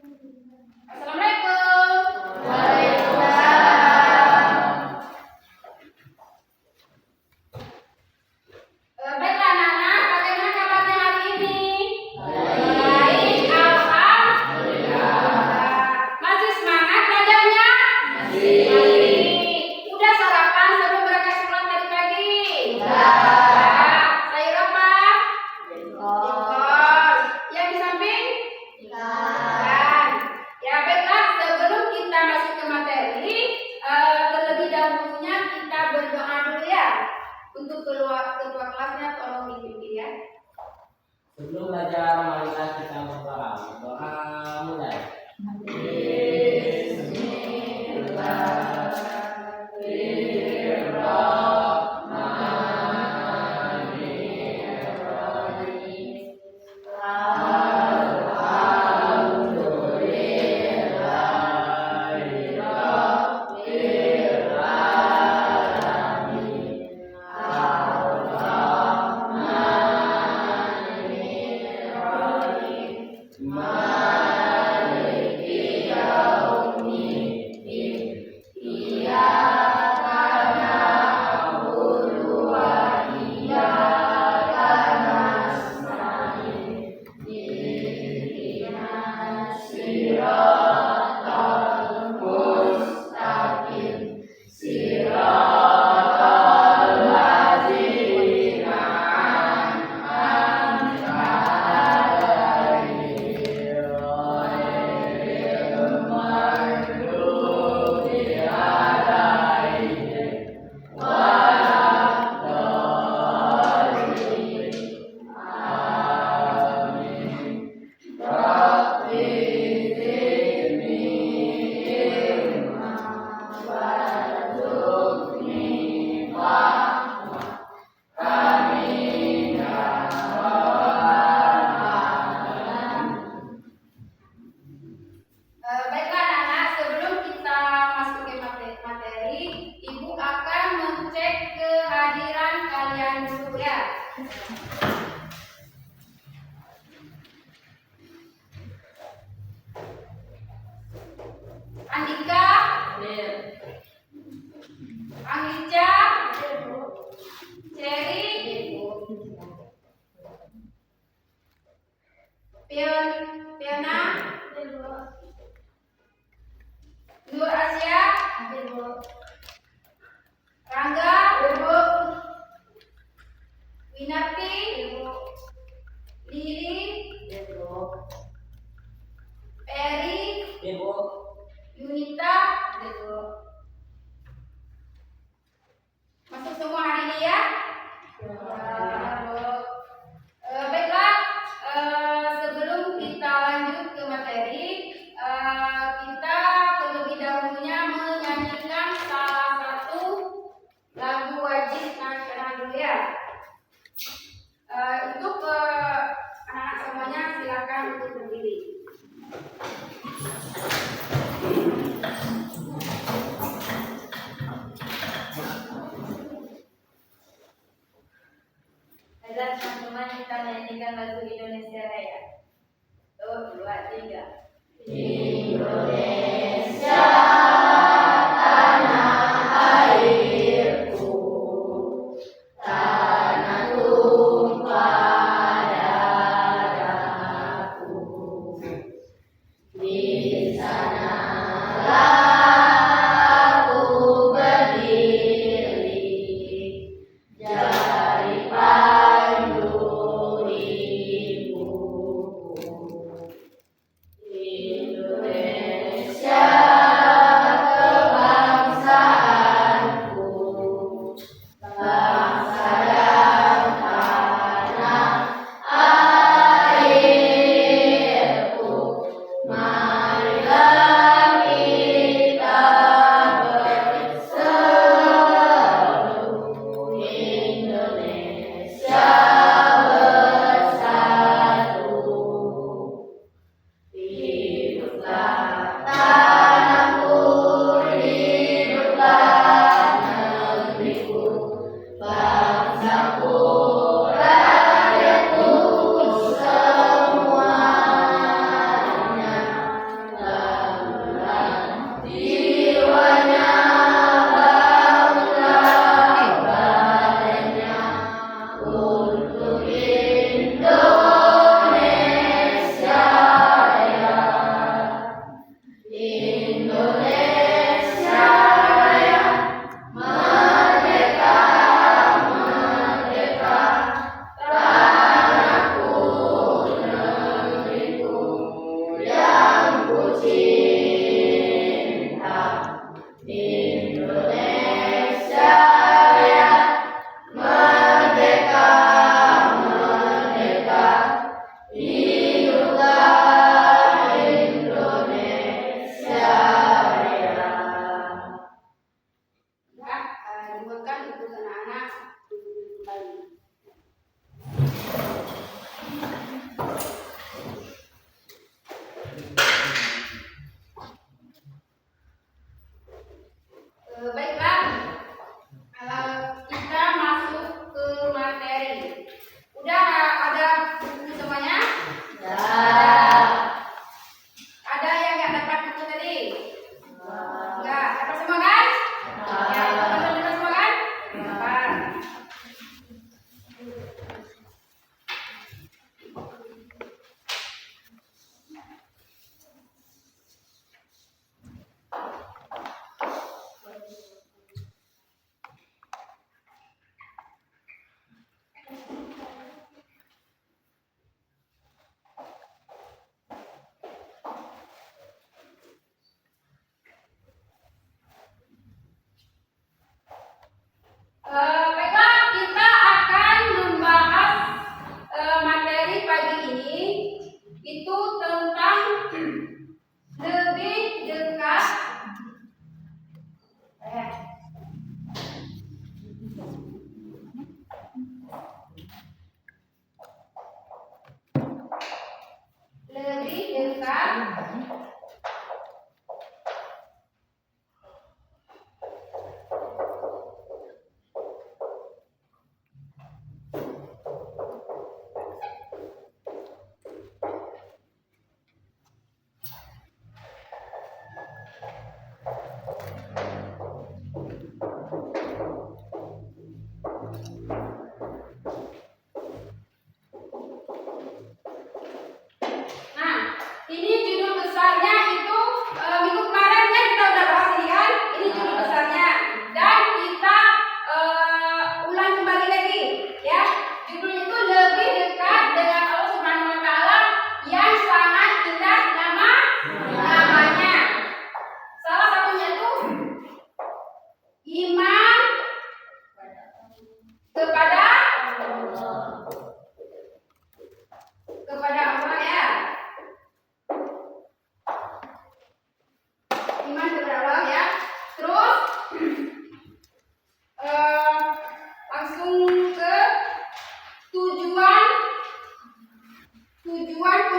Assalamualaikum. Baiklah anak-anak, bagaimana kabarnya hari ini? Baik, alhamdulillah. Masih semangat belajarnya? Masih. Udah sarapan sebelum berangkat sekolah tadi pagi? Sayur apa? Jengkol. Yang di samping? Ikan. Ya baiklah, sebelum kita masuk ke materi, terlebih dahulunya kita berdoa dulu ya. Untuk ketua kelasnya tolong dipimpin ya. Sebelum belajar, marilah kita berdoa. Doa mulai. Baiklah anak-anak, sebelum kita masuk ke materi, Ibu akan mengecek kehadiran kalian dulu ya. Andika, Angica, Cherry, Piona, Nur Asia, Rangga, Winarti, Lili, Peri, Yunita, masuk semua hari ini ya? Baiklah, sebelum kita lanjut ke materi, kita terlebih dahulunya menyanyikan salah satu lagu wajib nasional dulu ya. Untuk anak-anak semuanya silakan untuk berdiri. Baiklah teman-teman, kita nyanyikan lagu Indonesia Raya. 1, 2, 3. Indonesia tanah airku, tanah tumpah darahku,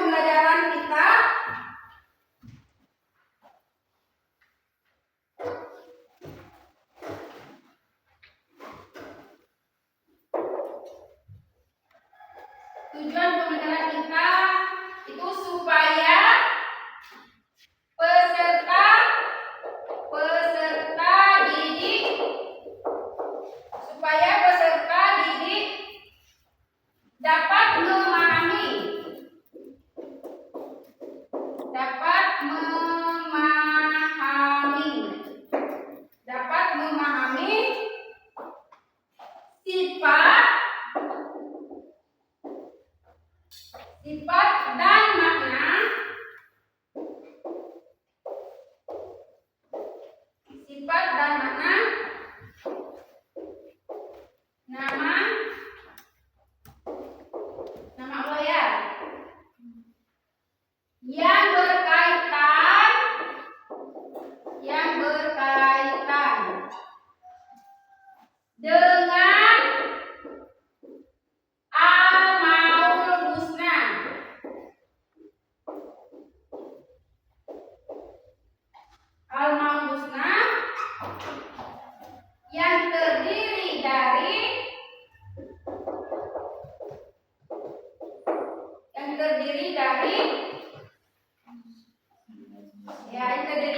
pembelajaran kita. Tujuan pembelajaran kita itu supaya peserta didik dapat memahami sifat dan makna nama Allah ya, yang berkaitan dengan Al-Maul Husna. Al-Maul Husna yang terdiri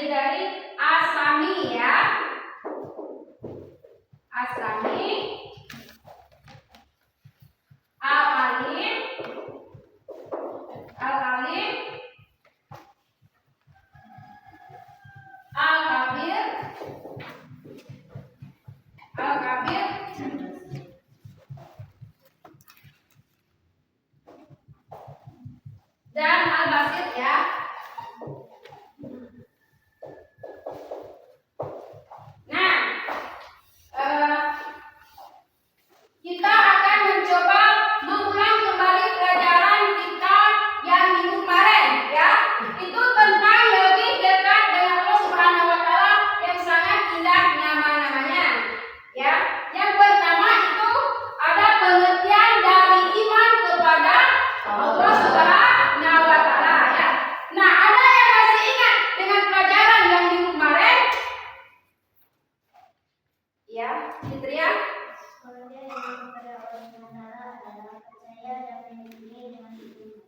dari asami ya. Asami, al-alim, al-kabir, dan al-basit ya. Nah, kita akan mencoba mengulang kembali pelajaran kita yang minggu kemarin ya. Itu tentang lebih dekat dengan Allah Subhanahu wa taala yang sangat indah nama-namanya. Ya. Yang pertama itu ada pengertian dari iman kepada Allah Subhanahu wa taala ya. Nah, ada yang masih ingat dengan pelajaran yang minggu kemarin? Ya, Fitria. Pengertian iman kepada Allah SWT adalah percaya dan meyakini dengan hati,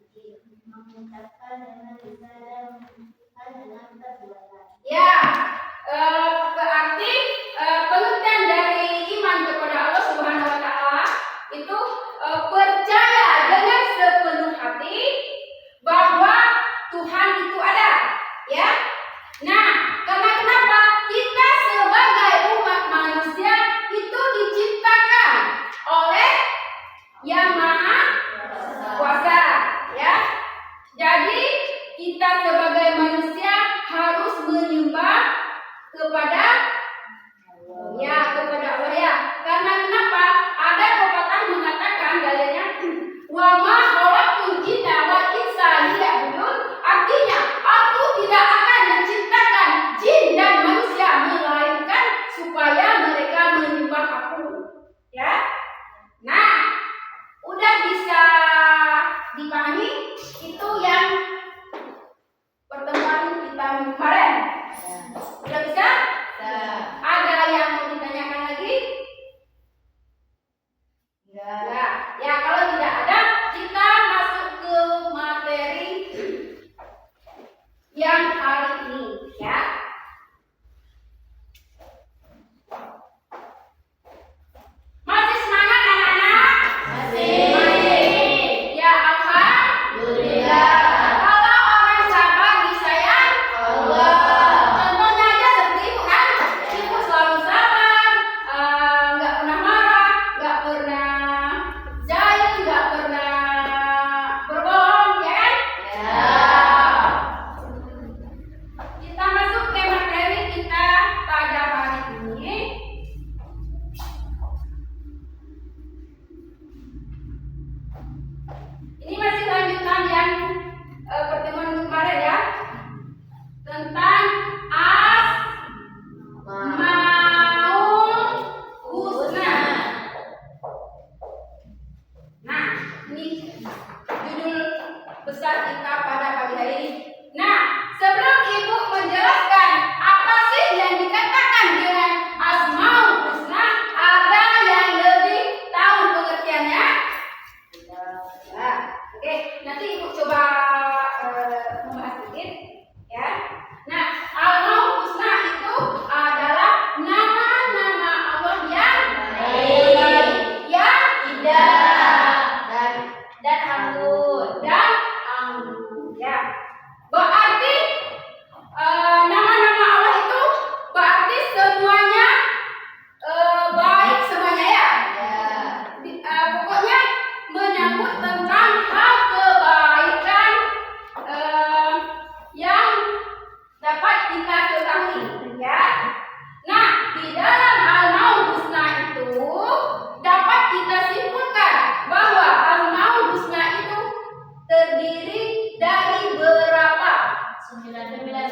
mengucapkan dengan lisan dan menunjukkan dengan perbuatan. Ya, berarti pengertian dari iman kepada Allah Subhanahu wa taala itu percaya dengan sepenuh hati bahwa Tuhan itu ada, ya. Nah, karena kenapa? Kita sebagai umat manusia itu diciptakan oleh Yang Maha Kuasa, ya. Jadi kita sebagai manusia harus menyembah kepada Allah ya. Karena kenapa? Ada pepatah mengatakan dalilnya wa ma khalaqtul jinna wal insa liya'budun. Artinya, aku tidak akan menciptakan jin dan manusia melainkan supaya mereka menyembah aku. Ya. Nah, udah bisa dipahami itu yang pertemuan pada pagi hari ini. Nah, sebelum Ibu menjelaskan apa sih yang dikatakan dengan Asmaul Husna, ada yang lebih tahu pengertiannya? Nah, oke, nanti Ibu coba membahas sedikit, ya. Nah, Asmaul Husna itu adalah nama-nama Allah yang baik, yang indah, dan anggun, ya. Berarti nama-nama Allah itu berarti semuanya baik semuanya, ya. Pokoknya menyangkut tentang hal kebaikan yang dapat kita ketahui, ya. Nah, di dalam Asmaul Husna itu dapat kita simpulkan bahwa Asmaul Husna itu terdiri dari berapa? 99 ayat.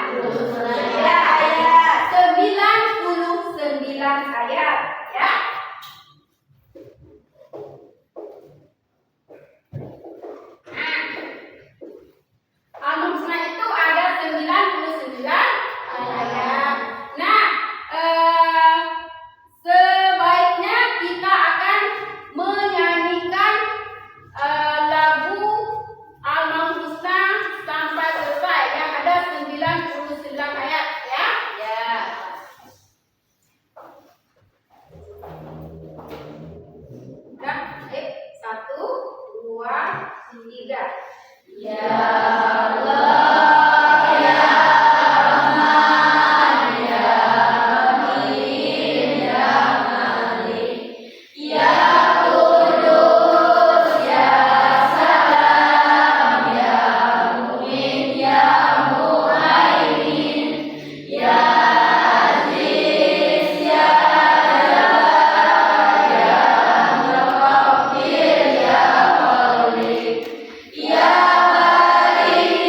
99 ayat, ya. Asmaul Husna itu ada 99 ayat. Nah, sebaiknya kita akan menyanyikan lagu Asmaul Husna sampai selesai yang ada 99 ayat, ya. Udah, 1, 2, 3. Ya Allah, ya Rahman, ya Rahim, ya Malik, ya Qudus, ya Salam, ya Mu'min, ya Muhaimin, ya Aziz, ya Jabbar, ya Mutakabbir, ya Khaliq, ya Bari,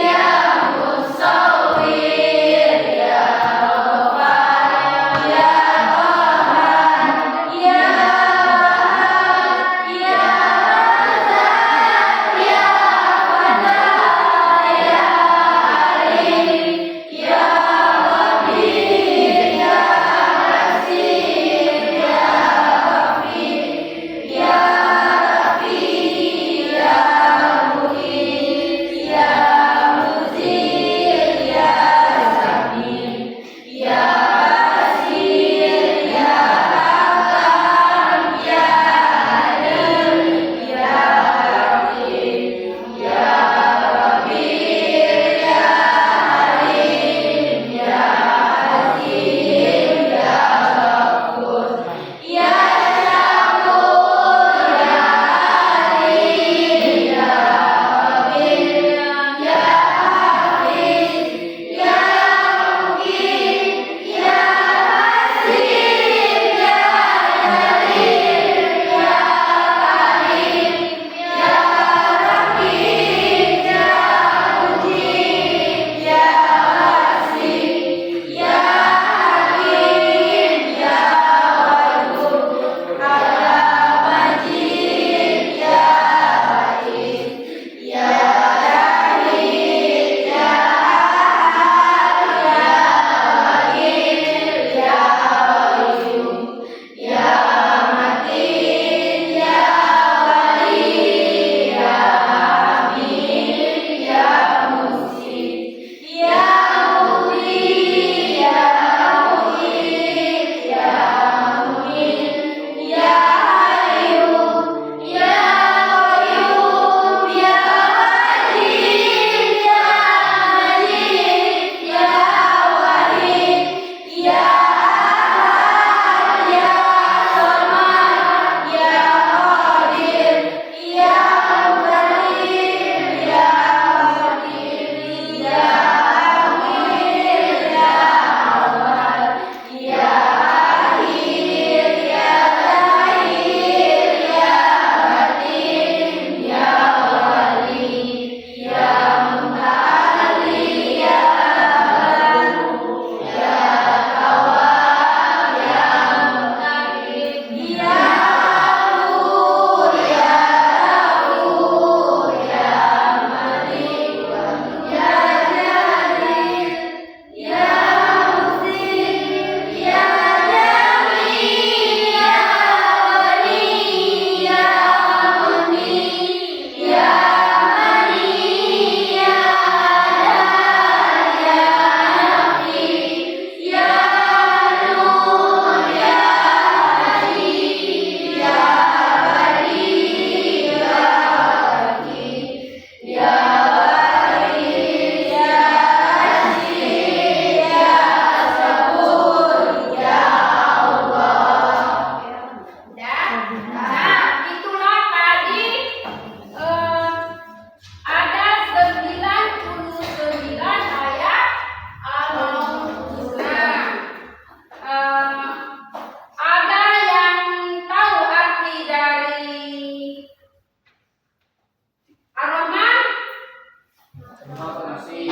Maha Pengasih.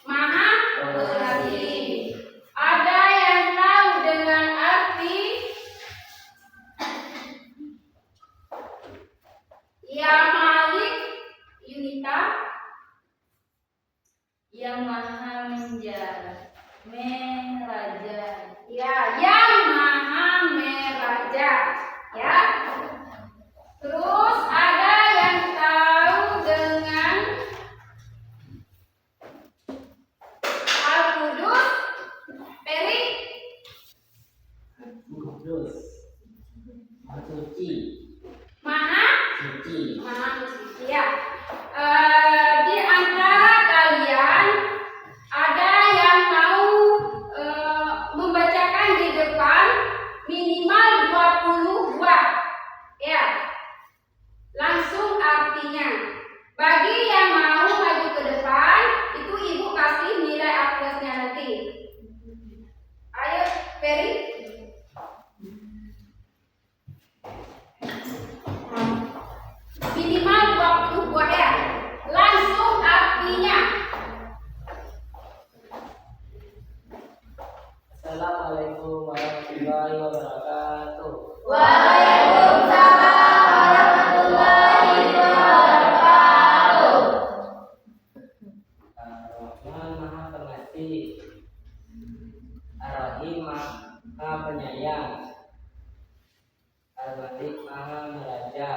Maha Pengasih. Ada yang tahu dengan arti Ya Malik, Yunita? Yang Maha Meraja. Ya, yang Maha Meraja. Ya. Terus ada yang tahu dengan Al-Qudus? Peri? Kudus. Maha Suci. Maha Suci. Maha Suci. Ya. Di antara kalian ada yang mau membacakan di depan minimal 20 buah. Ya. Langsung artinya. Bagi yang mau maju ke depan, itu ibu kasih nilai A plusnya nanti. Ayo, Peri. Minimal 20 buah ya. Langsung artinya. Assalamualaikum warahmatullahi wabarakatuh. Waalaikumsalam warahmatullahi wabarakatuh. Ar-Rahman Maha Pengasih. Ar-Rahim Maha Penyayang. Al-Malik Maha Meraja.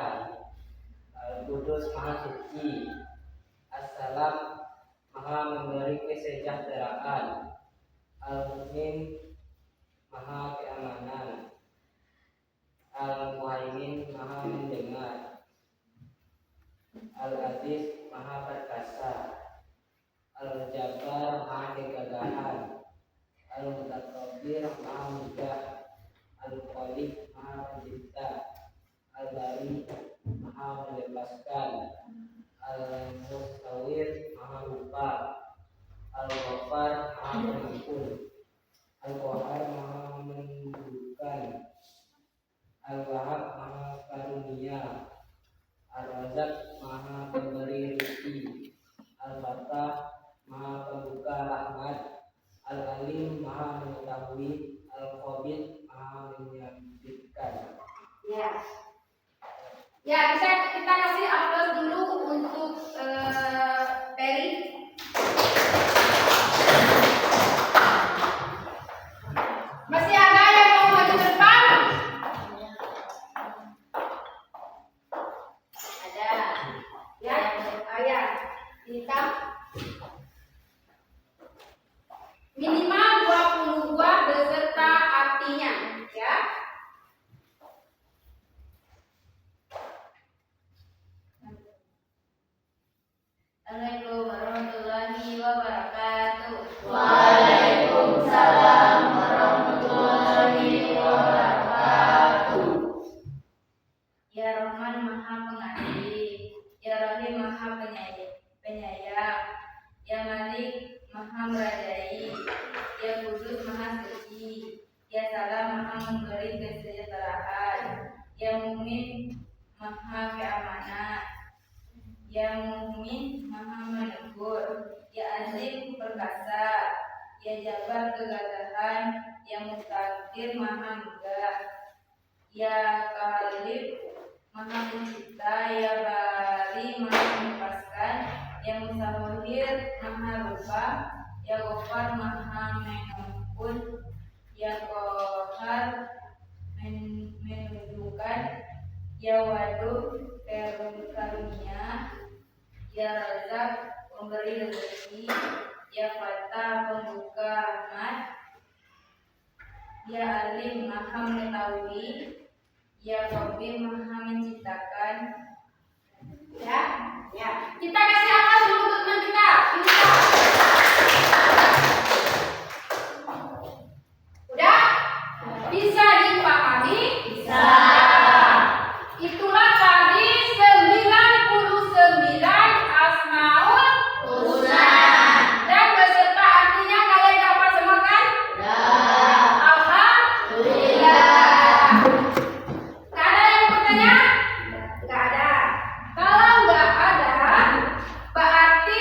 Al-Qudus Maha Suci. As-Salam Maha memberi kesejahteraan. Al-Mu'min Maha keamanan. Al-Muhaimin Maha mendengar. Al-Aziz Maha perkasa. Al-Jabbar Maha kegagahan. Al-Mutakabbir Maha mudah. Al-Khaliq Maha pencipta. Al-Bari Maha melepaskan. Al-Mustawir Maha lupa. Al-Ghaffar Maha pengampun. Al-Qahhar Maha menundukkan. Al-Wahhab Maha karunia. Ar-Razzaq Maha pemberi rezeki. Al-Fattah Maha pembuka rahmat. Al-Alim Maha mengetahui. Al-Khabir Maha menyakitkan. Ya. Ya, bisa kita kasih aplaus dulu untuk Peri. Masih ada yang mau maju ke depan? Ada. Ya, ayah. Kita minimal 20 buah beserta artinya, ya. Assalamualaikum warahmatullahi wabarakatuh. Waalaikumsalam warahmatullahi wabarakatuh. Ya Rahman Maha Pengasih. Ya Rahim Maha Penyayang. Ya Malik Maha Merajai. Ya Kudus Maha Suci. Ya Salam Maha memberi kesejahteraan. Ya Mu'min Maha keamanan. Ya Mu'min Maha menegur. Ya Aziz perkasa. Ya Jabbar kegagahan. Ya Mustaqdir Maha megah. Ya Khalif Maha pencipta. Ya Bari Maha melepaskan. Ya Musawwir Maha rupa. Ya Ghaffar Maha mengampun. Ya Qahhar menundukkan. Ya Wadud karunia. Ya Razzaq pemberi rezeki. Ya Fattah pembuka rahmat. Ya Alim Maha mengetahui. Ya Khabir Maha menciptakan. Ya, ya. Kita kasih aplaus dulu untuk teman kita. Udah? Bisa dipahami? Bisa. Itulah tadi 99 Asmaul Husna. dan beserta artinya kalian dapat semua kan? Ya. Alhamdulillah. Gak ada yang bertanya? Gak ada. Kalau gak ada, berarti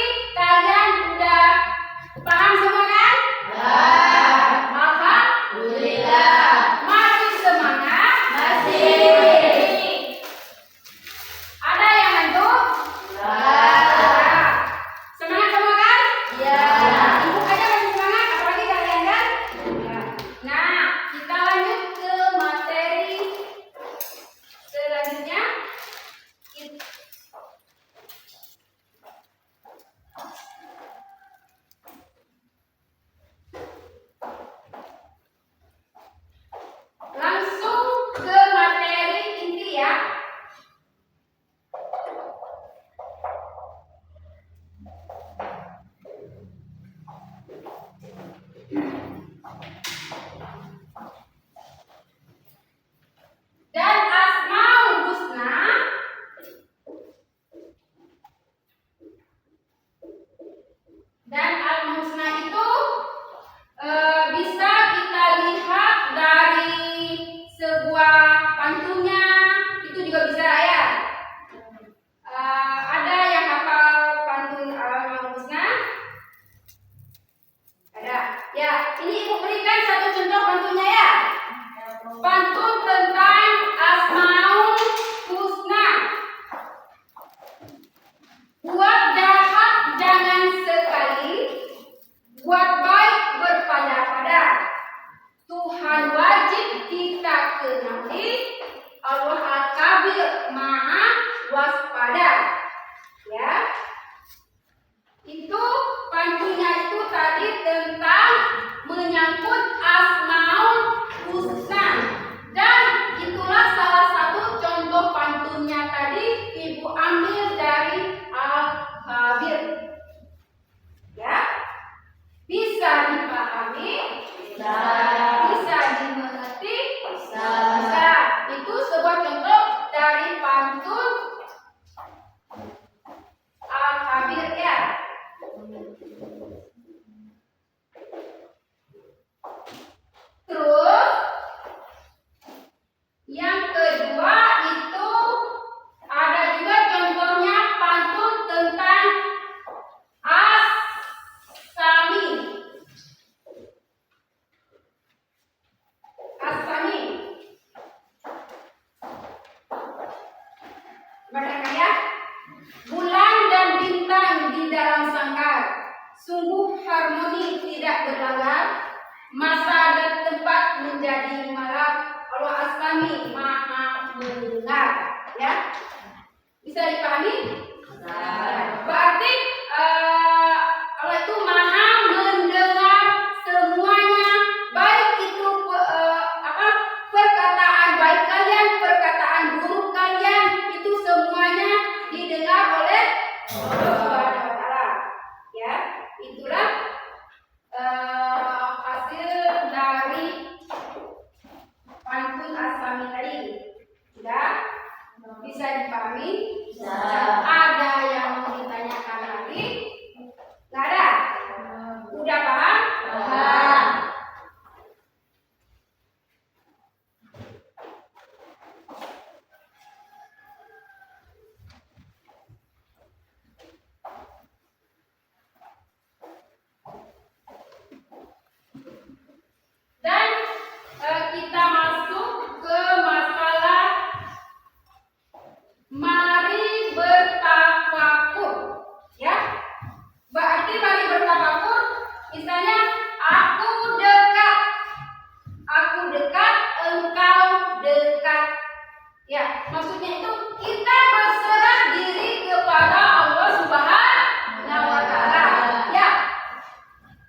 Sungguh harmoni tidak berlanggar, masa dan tempat menjadi malam. Allah As-Sami Maha mendengar. Ya, bisa dipahami? Berarti Allah itu Maha mendengar semuanya, baik itu perkataan baik kalian, perkataan buruk kalian, itu semuanya didengar oleh Allah Subhanahu wa Ta'ala. Ya, itulah hasil dari pantun As-Sami tadi. Sudah bisa dipahami? Ada yang mau ditanyakan lagi? Nggak ada? Udah paham? Paham. Dan kita masuk ke masalah mari bertafakur. Ya, berarti mari bertafakur. Misalnya aku dekat, engkau dekat. Ya, maksudnya itu kita berserah diri kepada Allah Subhanahu wa Ta'ala. Ya,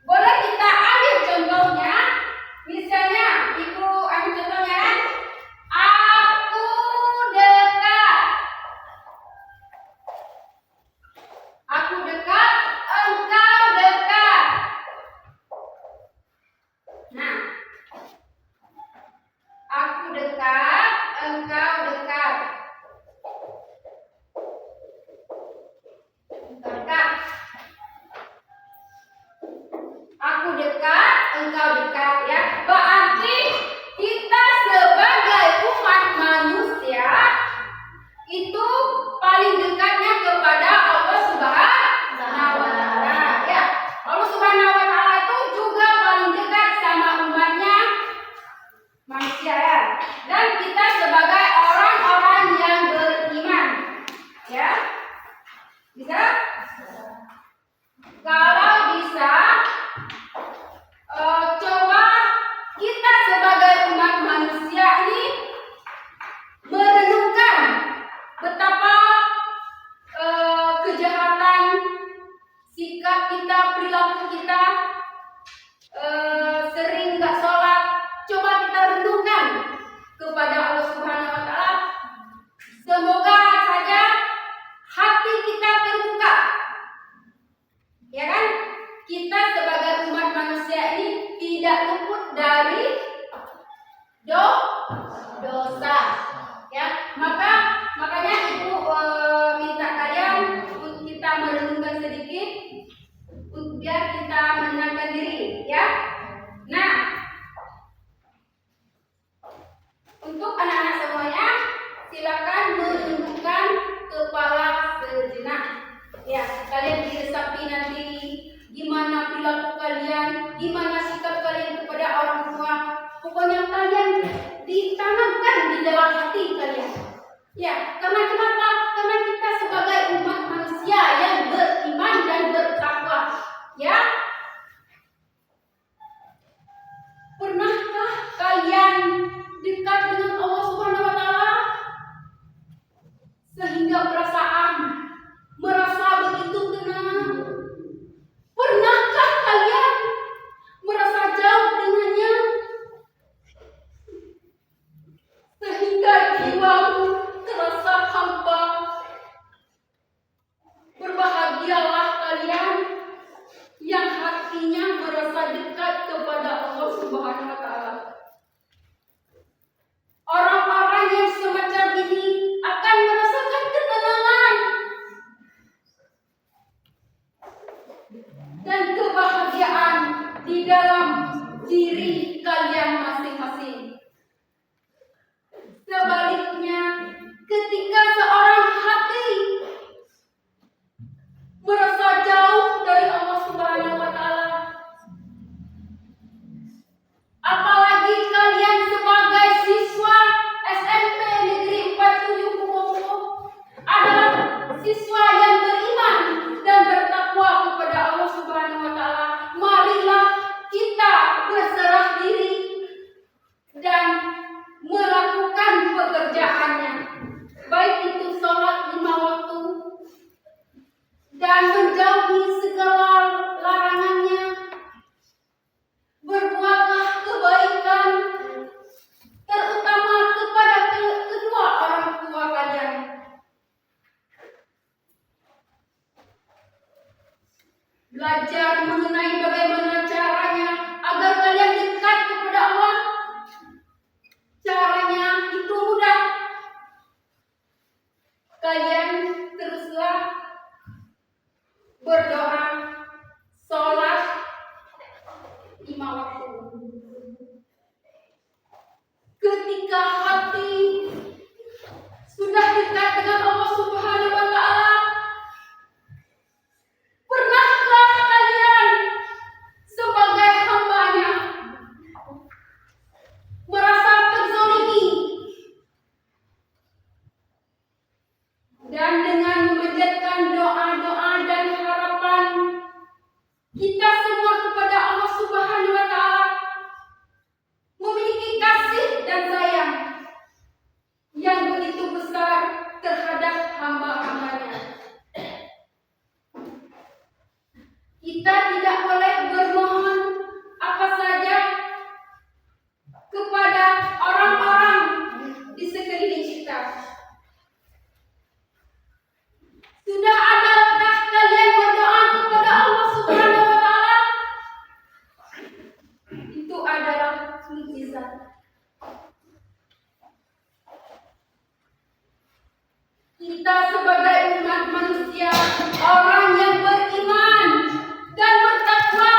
boleh kita ambil contohnya. Misalnya, Ibu ambil contohnya. Aku dekat. Aku dekat, engkau dekat. Nah, aku dekat, engkau dekat. Dekat. Aku dekat, engkau dekat, ya. Berarti kita sebagai umat manusia itu paling dekatnya kepada Allah Subhanahu wa Ta'ala. Ya, Allah Subhanahu wa Ta'ala itu juga paling dekat sama umatnya manusia, ya. Dan kita sebagai orang-orang yang beriman, ya. Bisa? Kalau bisa, coba kita sebagai umat manusia ini merenungkan betapa kejahatan sikap kita, perilaku kita, sering nggak sholat. Coba kita renungkan kepada Allah Subhanahu wa Ta'ala. Semoga saja hati kita terbuka. Ya kan? Kita sebagai umat manusia ini tidak luput dari dosa. Ya, makanya Ibu minta kalian untuk kita merenungkan sedikit untuk biar kita menenangkan diri, ya. Nah, untuk anak-anak semuanya, silakan menundukkan kepala sejenak. Ya, kalian diresapi nanti gimana perilaku kalian, gimana sikap kalian kepada orang tua. Pokoknya kalian ditanamkan di dalam hati kalian. Ya, karena kenapa? Karena kita sebagai umat manusia yang beriman dan bertakwa. Ya, pernahkah kalian dekat dengan Allah Subhanahu wa Ta'ala sehingga merasa begitu tenang? Pernahkah kalian merasa jauh dengannya sehingga jiwamu terasa hampa? Berbahagialah kalian yang hatinya merasa dekat kepada Allah Subhanahu wa Ta'ala. Orang-orang yang semacam ini akan merasakan ketenangan dan kebahagiaan di dalam diri kalian masing-masing. Sebaliknya, ketika seorang hati merasa jauh dari Allah Subhanahu wa Ta'ala, apalagi kalian sebagai siswa SMP Negeri 47 Kumopo adalah siswa yang beriman dan bertakwa kepada Allah Subhanahu wa belajar mengenai bagaimana caranya agar kalian dekat kepada Allah. Caranya itu mudah. Kalian teruslah berdoa, sholat 5 waktu. Ketika hati sudah dekat dengan Allah Subhanahu wa Ta'ala, pernahkah kalian sebagai hambanya merasa terzolimi dan dengan memanjatkan doa-doa dan harapan kita semua kepada Allah Subhanahu wa Ta'ala memiliki kasih dan sayang yang begitu besar terhadap hamba-hambanya. Kita tidak boleh bermohon apa saja kepada orang-orang di sekeliling kita. Sudah adakah kalian berdoa kepada Allah Subhanahu wa Ta'ala? Itu adalah mukjizat. Kita sebagai umat manusia, orang yang beriman dan bertakwa,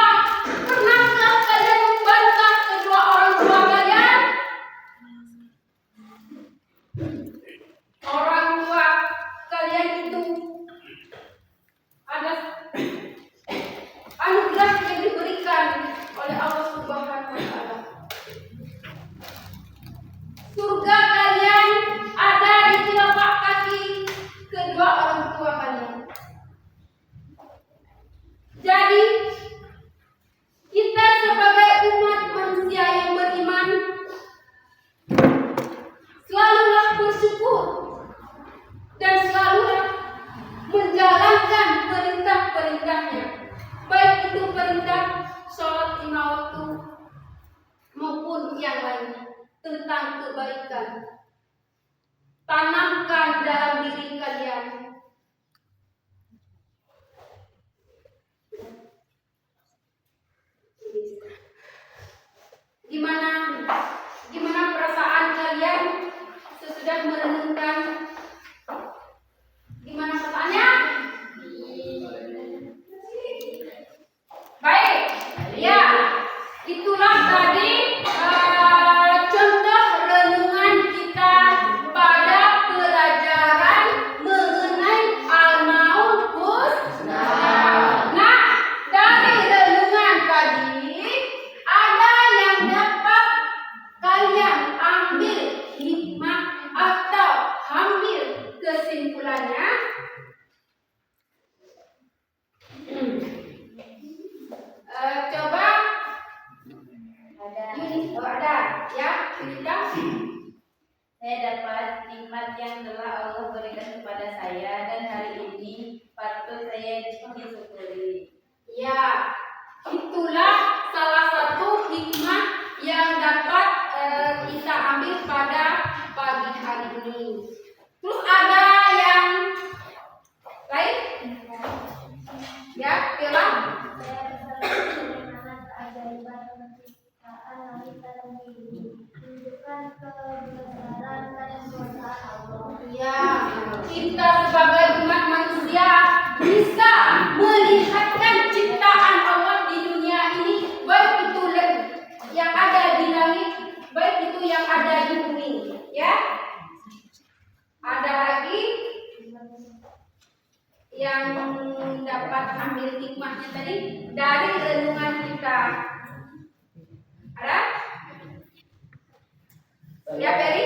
pernahkah kalian membantah kedua orang tua kalian? Orang tua kalian itu ada anugerah yang diberikan oleh Allah Subhanahu wa Ta'ala. Surga kalian ada di telapak kaki kedua orang tua kalian. Jadi kita sebagai umat manusia yang beriman selalulah bersyukur dan selalulah menjalankan perintah-perintahnya, baik itu perintah sholat 5 waktu maupun yang lainnya tentang kebaikan. Tanamkan dalam diri kalian gimana perasaan kalian sesudah merenungkan. Gimana perasaannya? Baik, ya, itulah tadi contoh renungan kita pada pelajaran mengenai Al-Maun Husna. Nah, dari renungan tadi ada yang dapat kalian ambil hikmah atau ambil kesimpulannya. Coba ada ya, Yunita. Saya dapat nikmat yang telah Allah berikan kepada saya dan hari ini patut saya disyukuri. Ya, itulah salah satu hikmah yang dapat kita ambil pada pagi hari ini. Terus ada yang lain? Ya, Bella? Saya bagaimana keajaiban penciptaan langit dan bumi, tunjukkan kebesaran dan kekuasaan Allah. Ya, kita sebagai umat manusia bisa melihatkan ciptaan Allah di dunia ini, baik itu yang ada di langit, baik itu yang ada di bumi. Ya, ada lagi yang dapat ambil hikmahnya tadi dari renungan kita. Ada? Ya, Peri?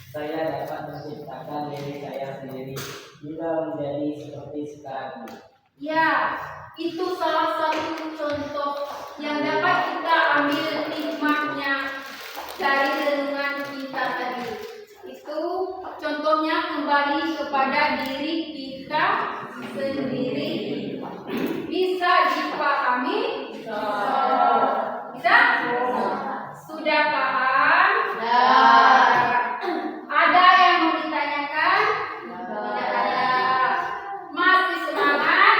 Saya dapat menciptakan diri saya sendiri bila menjadi seperti sekarang. Ya, itu salah satu contoh yang dapat kita ambil hikmahnya dari renungan kita tadi. Itu contohnya kembali kepada diri kita sendiri. Bisa dipahami? Bisa? Sudah paham? Ada yang mau ditanyakan? Tidak ada. Masih semangat?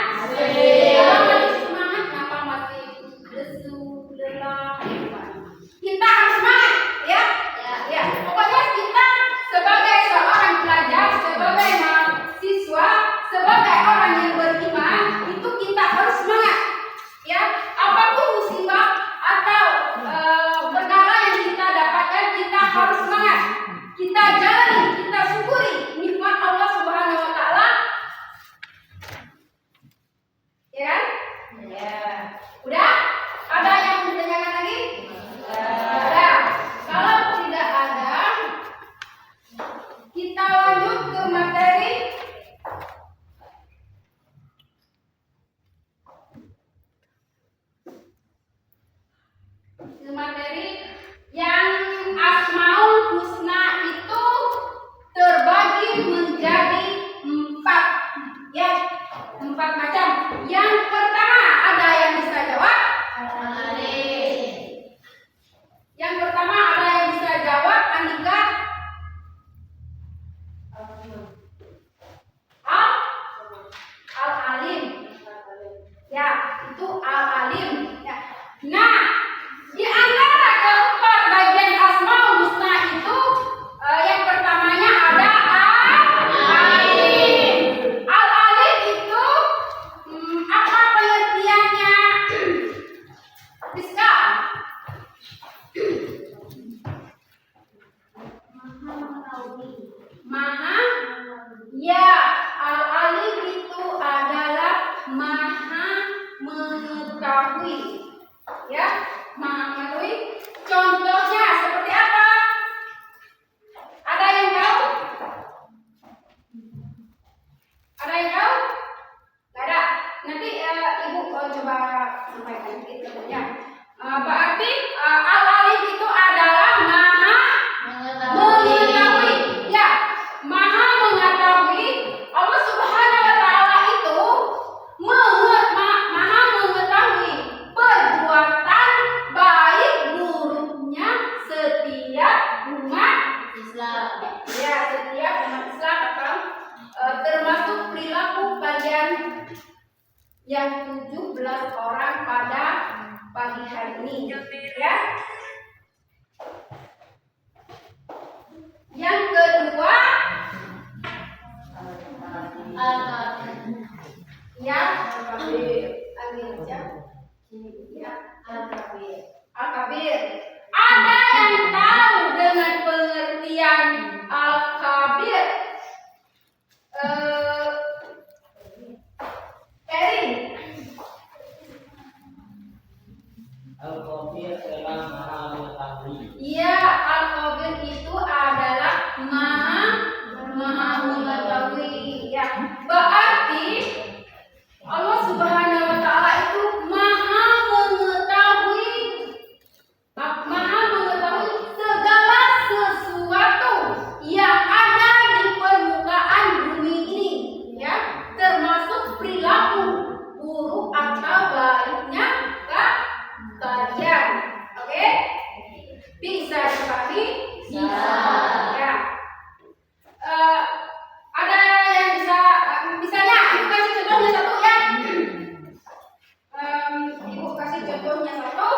Yang pertama, ada yang bisa jawab? Yang pertama ada yang bisa jawab, Andika? Al-alim. Ya, itu al-alim. Ya. Nah, di antara keempat bagian asmaul husna itu yang pertamanya ada al-alim. Al-alim itu apa pengertiannya? Bisa? Maha, ya, al-alim itu adalah maha mengetahui, ya, maha mengetahui. Contohnya seperti apa? Ada yang tahu? Ada yang tahu? Gak ada. Nanti ibu coba sampaikan gitu ya. Berarti al-alim itu adalah maha mengetahui. Ya, maha mengetahui. Allah Subhanahu wa taala itu maha mengetahui perbuatan baik buruknya setiap umat Islam. ya, setiap umat Islam atau termasuk perilaku kalian yang 17 orang pada pagi hari ini, ya. Yang kedua, ya, al-kabir, ya, al-kabir. Ada yang tahu dengan pengertian al-kabir? Erin. Al-Khabir adalah maha mengetahui. Iya, al-khabir itu adalah maha mengetahui. Ya, berarti Allah Subhanahu wa taala itu maha mengetahui segala sesuatu yang ada di permukaan bumi ini, ya, termasuk perilaku buruk atau baiknya kalian. Oke? Bisa dipahami? Bisa. Ya. Ada yang bisa misalnya ibu kasih contohnya satu ya. Ibu kasih contohnya satu.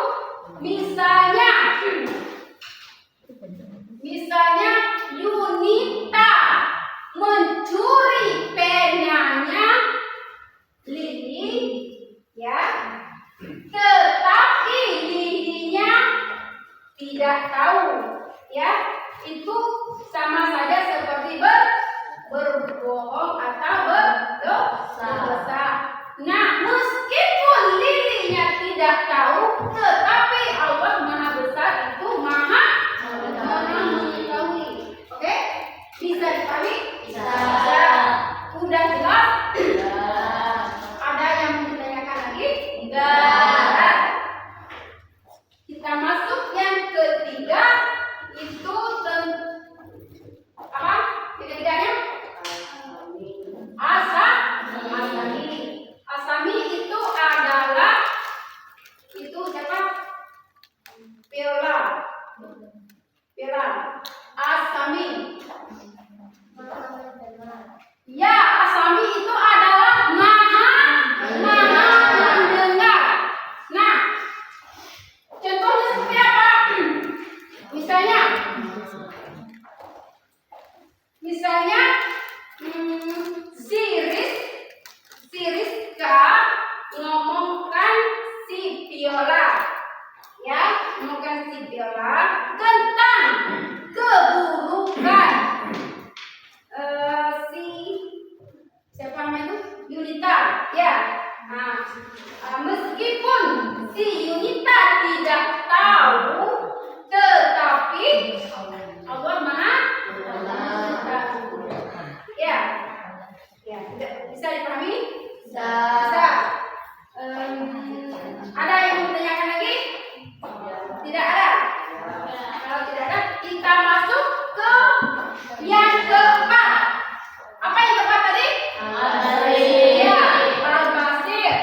Misalnya Yunita mencuri penanya Lili, ya. Tetapi Lilinya tidak tahu, ya. Itu sama saja seperti berbohong atau berdosa. Nah, meskipun Lilinya tidak tahu, tetapi Allah Maha Besar itu maha mengetahui. Oke? Bisa dipahami? Bisa. Udah jelas? Ada yang mau ditanyakan lagi? Enggak. Kita masuk yang ketiga, itu apa? Ketiganya? Asami itu adalah siapa? Viola. Asami. Ya, asami itu adalah maha mendengar. Nah, contohnya seperti apa? Misalnya si Rizka ngomongkan si Viola, ya, tentang keburukan siapa namanya itu? Yunita, ya. Nah, meskipun si Yunita tidak tahu, tetapi Allah Maha mengetahui. Ya, bisa dipahami? Bisa. Ada yang mau ditanyakan lagi? Tidak ada. Kalau tidak ada, kita masuk ke yang keempat. Apa yang keempat tadi? Al-Basir. Ya, Al-Basir.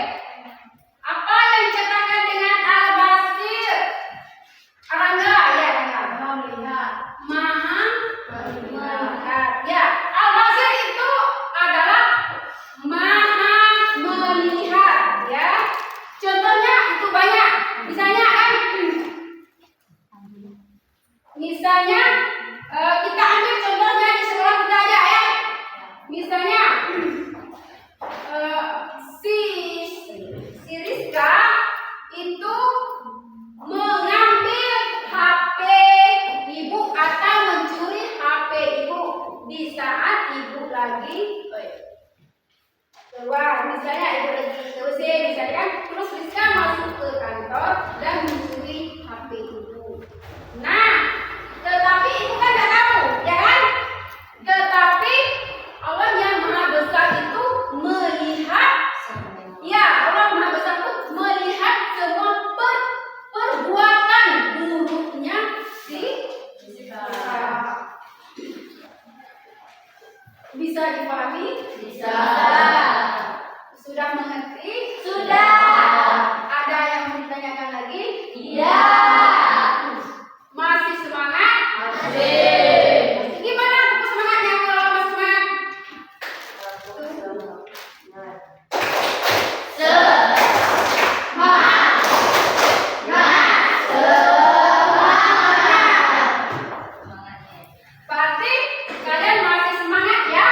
Sudah. Ada yang mau ditanyakan lagi? Iya. Masih semangat? Masih. Gimana tepuk semangatnya kalau masih semangat? Berarti kalian masih semangat ya?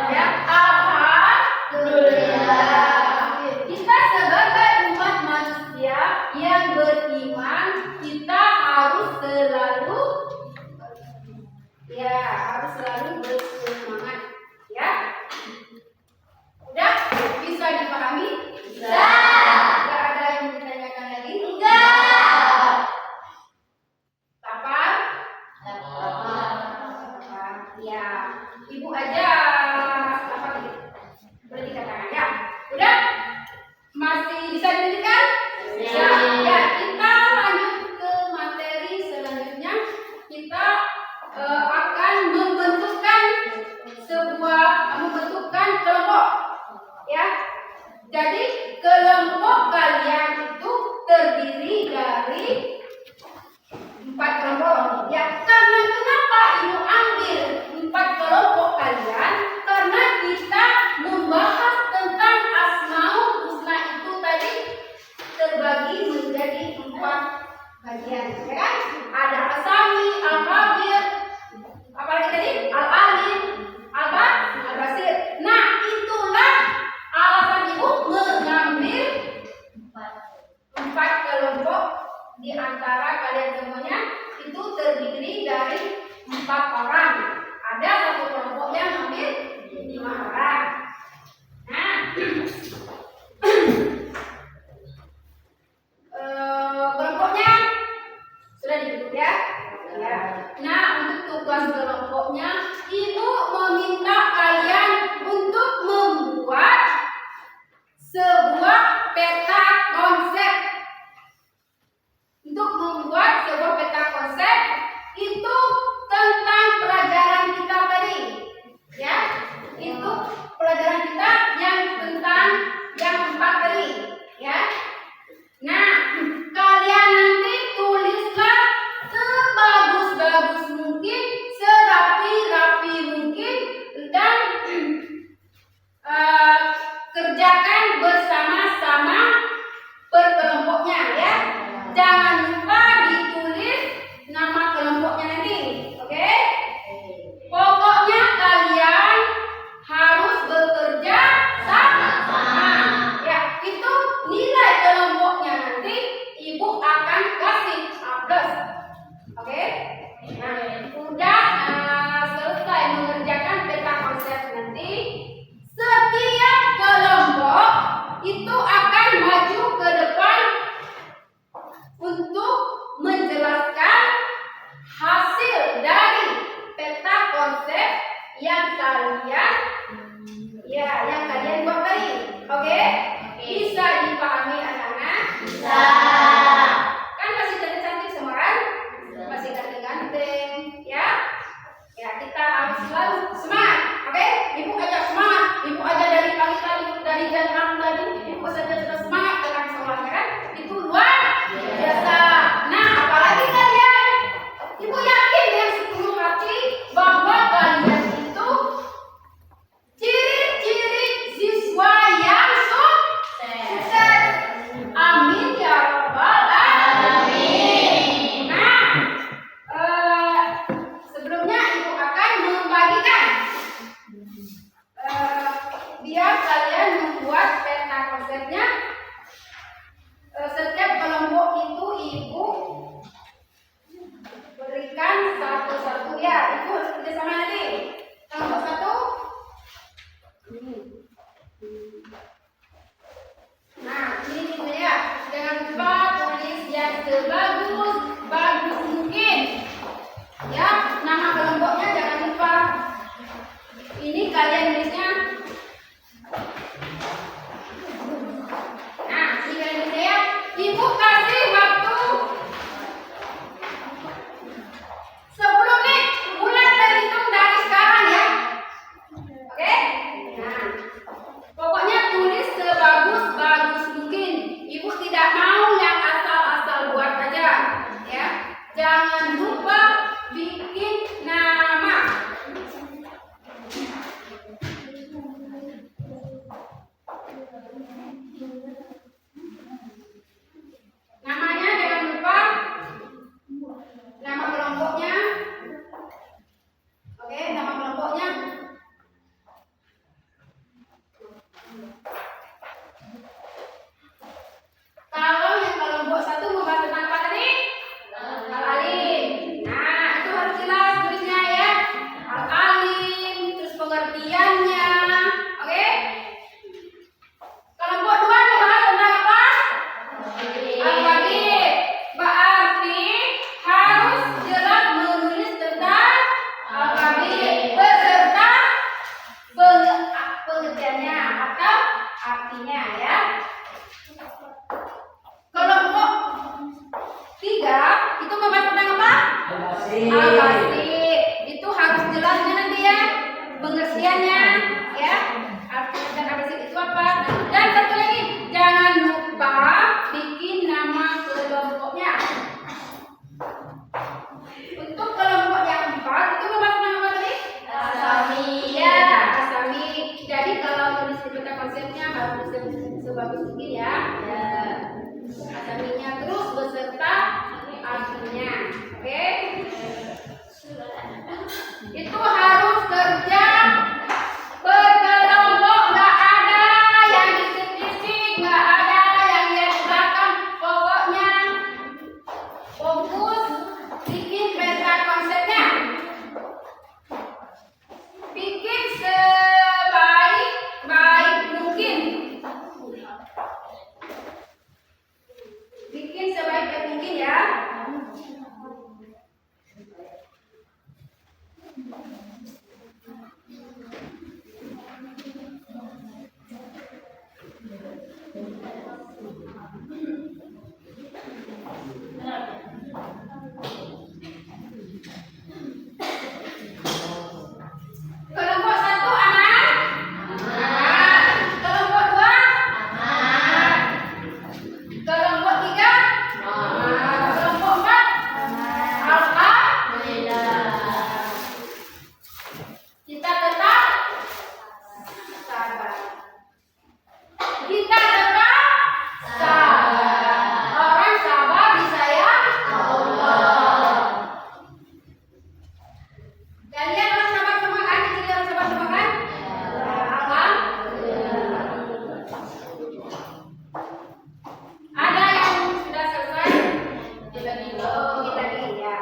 Ya, alhamdulillah. Kita sebagai umat manusia yang beriman, kita harus selalu bersemangat, ya. Udah bisa dipahami? Bisa. Nggak ada yang ditanyakan lagi? Enggak. Lapar? Ya, ibu aja apa tadi? Boleh dikatakan ya. Udah? Masih bisa dilanjutkan? Bisa. Ya, kita lanjut ke materi selanjutnya. Kita akan membentukkan kelompok. Ya. Jadi kelompok kalian itu terdiri dari 4 kelompok. Ya, karena kenapa ibu ambil 4 kelompok kalian? Karena kita membahas tentang Asmaul Husna itu tadi terbagi menjadi 4 bagian, ya kan? Ada Asami, Al-Khabir, apalagi tadi? Al-Alim, Al-Basir. Nah, itulah alasan ibu mengambil 4 kelompok di antara kalian semuanya itu terdiri dari 4 orang. Ada satu kelompok yang ambil 5 orang. Nah, kelompoknya sudah dibentuk ya? Ya. Nah, untuk tugas kelompoknya, ibu meminta kalian untuk membuat sebuah peta konsep. Untuk membuat sebuah peta konsep itu tentang pelajaran kita tadi, ya. Itu pelajaran kita yang tentang yang 4 tadi, ya. Nah, kalian nanti tulislah sebagus-bagus mungkin, serapi-rapi mungkin, dan kerjakan bersama-sama berkelompoknya, ya. Jangan lupa ditulis nama kelompoknya nanti, oke? Pokoknya kalian harus bekerja sama. Ya, itu nilai kelompoknya nanti ibu akan kasih A+. Oke? Nah, udah selesai mengerjakan peta konsep nanti, setiap kelompok itu akan maju ke depan untuk menjelaskan hasil dari peta konsep yang kalian buat tadi. Oke? Bisa dipahami anak-anak? Bisa. Kan masih cantik-cantik semua kan? Masih ganteng-ganteng, ya? Ya, kita harus selalu semangat. Oke? Ibu ajak semangat. Ibu aja dari pagi-pagi, dari jam 6 tadi, ibu saja sudah semangat dengan sekolahnya kan? Itu luar biasa. Nah, apalagi kalian? Ibu yakin dengan sepenuh hati bahwa kalian itu ciri-ciri siswa yang sukses. Amin ya rabbal alamin. Nah, sebelumnya ibu akan membagikan biar kalian membuat peta konsepnya. Setiap kelompok itu ibu berikan satu-satu, ya. Ibu kerja sama nanti. Kelompok 1. Nah, ini ya. Jangan lupa tulis yang sebagus mungkin. Ya, nama kelompoknya jangan lupa. Ini kalian tulisnya Namanya jangan lupa nama kelompoknya. Oke, nama kelompoknya. Kalau yang kelompok satu membahas tentang apa tadi? Al-alim. Nah, itu harus jelas tulisnya ya. Al-alim, terus pengertiannya. Oke? Kelompok dua membahas tentang apa? Al-qadim. Berarti harus jelas menulis tentang al-qadim beserta pengertiannya atau artinya ya. Kelompok tiga itu membahas tentang apa? Al-basit. Itu harus jelasnya nanti ya, pengertiannya ya. Artinya dan al-basit itu apa? Dan satu lagi, jangan lupa bikin nama kelompoknya. Untuk kelompok yang empat itu membahas tentang apa tadi? Asami. Ya, asami. Jadi kalau tulis di peta konsepnya harus sebagus mungkin ya. Asaminya terus beserta artinya. Oke? Itu harus kerja berkelompok, nggak ada yang disisik-sisik, nggak ada yang di belakang. Pokoknya fokus bikin peta konsepnya. Bikin sebaik mungkin. Bikin sebaik mungkin ya. Kelompok satu aman? Aman. Kelompok dua? Aman. Kelompok tiga? Aman. Kelompok empat? Alhamdulillah. Kita tetap sabar. Kita tetap sabar. Orang sabar disayang Allah. Kalian orang sabar semua kan? Jadi orang sabar semua kan? Alhamdulillah. Ada yang sudah selesai? Dibagi ya.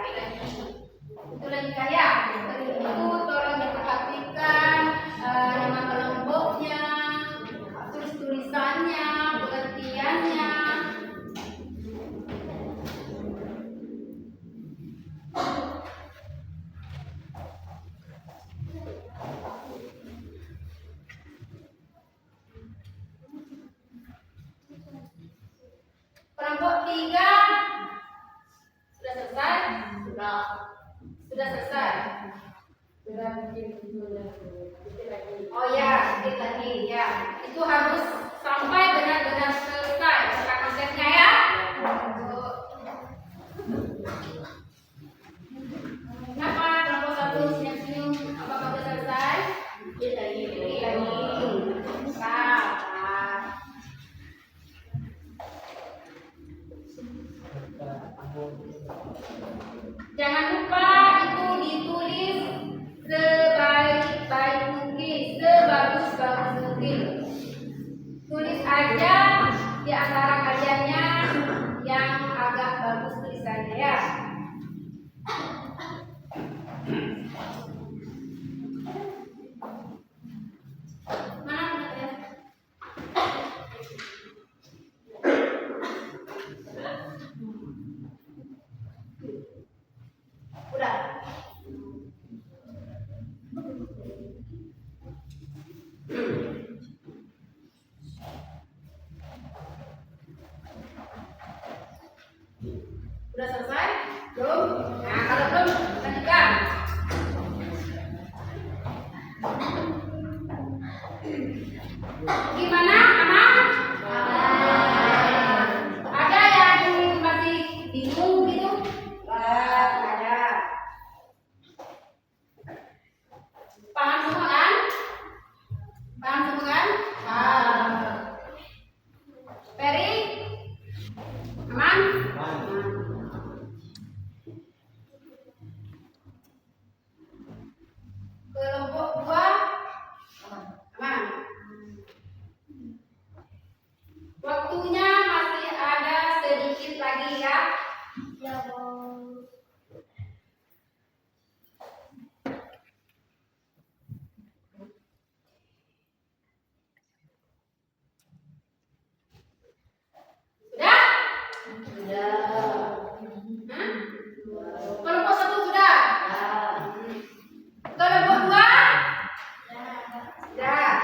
Itu lagi kaya. Itu tolong diperhatikan nama kelompoknya, tulisannya, pengertiannya. Kelompok tiga sudah selesai? Sudah selesai. Oh ya, sedikit lagi ya. Itu harus sampai benar-benar selesai peta konsepnya ya. Kenapa kelompok satu senyum-senyum? Apakah sudah selesai? Sedikit lagi. Sabar. Jangan lupa itu ditulis sebaik-baik mungkin, sebagus-bagus mungkin. Tulis aja di antara kaliannya yang agak bagus tulisannya ya. Mana ya? Udah. Hah? Kelompok 1 sudah? Kelompok 2? Sudah.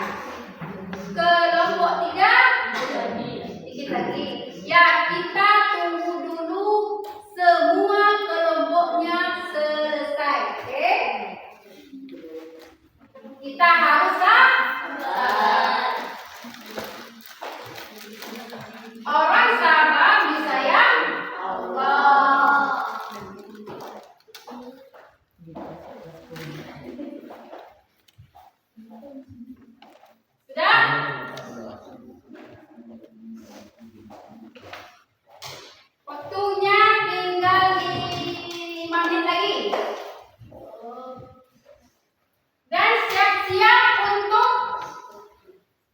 Kelompok 3? Dikit lagi. Ya, kita tunggu dulu semua kelompoknya selesai. Oke? Kita harus sabar. Orang sabar disayang Allah. Sudah? Waktunya tinggal 5 menit lagi. Dan siap-siap untuk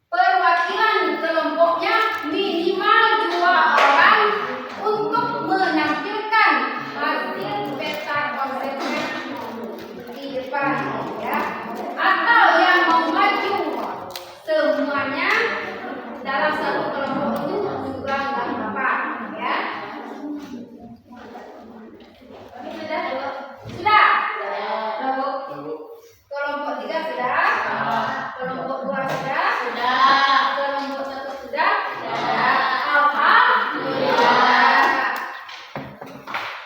perwakilan kelompoknya minimal 2 orang untuk menampilkan hasil peta konsepnya di depan, ya. Atau yang mau maju semuanya dalam satu kelompok itu juga nggak apa-apa, ya. Sudah? Sudah? Kelompok 3 sudah? Kelompok 2 sudah? Kelompok 1 sudah? Alhamdulillah.